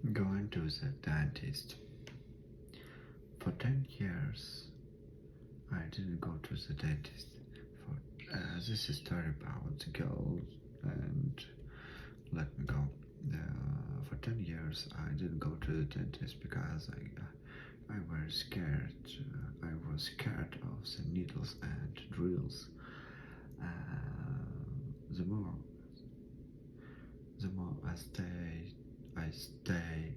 Going to the dentist. For 10 years, I didn't go to the dentist. This is a story about the girl, and let me go. For 10 years, I didn't go to the dentist because I was scared. I was scared of the needles and drills. Uh, the more I stay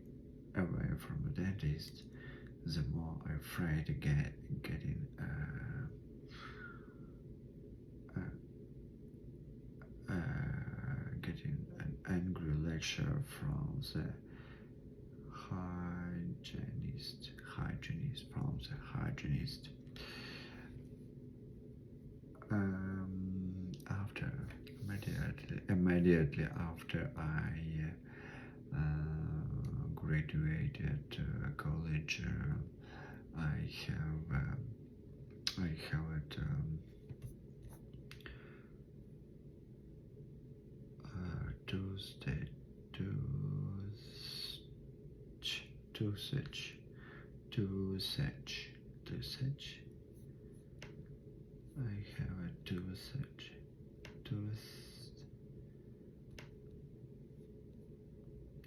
away from the dentist, the more I'm afraid of getting getting an angry lecture from the hygienist. After immediately after I graduated college, I have it toothache. I have a toothache.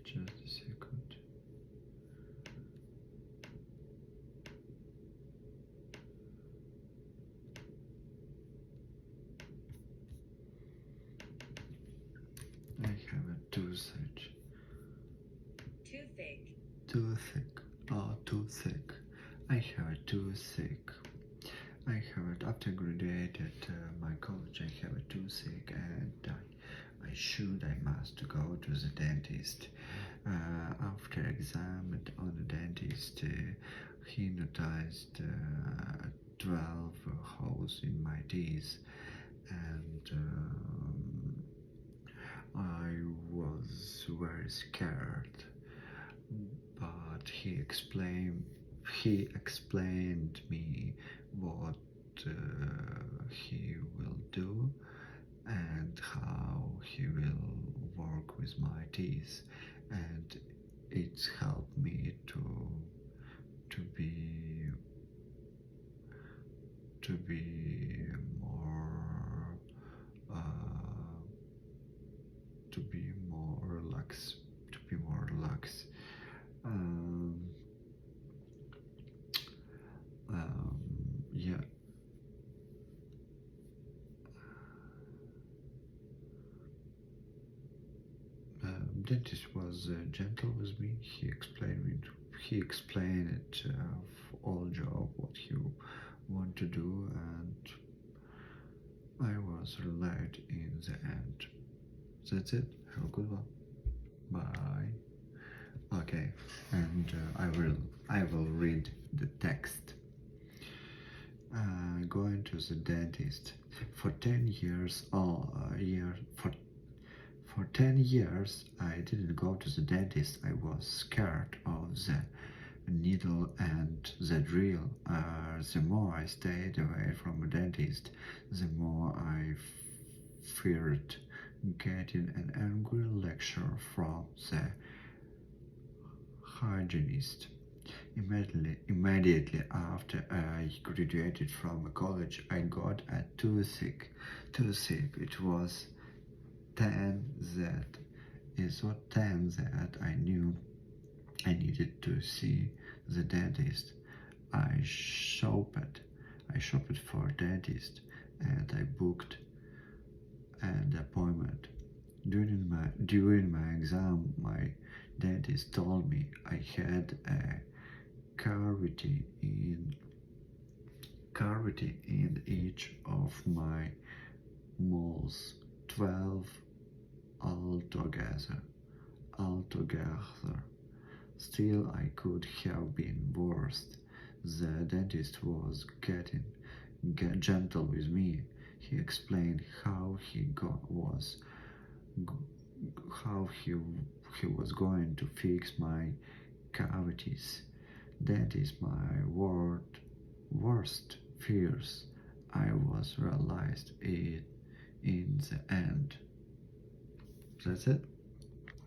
Just a second. I have a toothache. Toothache. I have a toothache. I have it after graduated my college. I have a toothache, and I must go to the dentist. After exam on the dentist, he noticed 12 holes in my teeth, and I was very scared. But he explained me what he will do and how he will work with my teeth, and it's helped me to be more relaxed. Yeah. Dentist was gentle with me. He explained it for all job what you want to do, and I was relieved in the end. That's it. Have a good one. Bye. Okay, and I will read the text. Going to the dentist. For 10 years, for 10 years, I didn't go to the dentist. I was scared of the needle and the drill. The more I stayed away from a dentist, the more I feared getting an angry lecture from the hygienist. Immediately after I graduated from college, I got a toothache. It was 10 that I knew I needed to see the dentist. I shopped for a dentist, and I booked an appointment. During my exam, my dentist told me I had a cavity in each of my molars, 12 altogether. Still, I could have been worse. The dentist was getting gentle with me. He explained how he was going to fix my cavities. That is my worst fears. I was realized it in the end. That's it.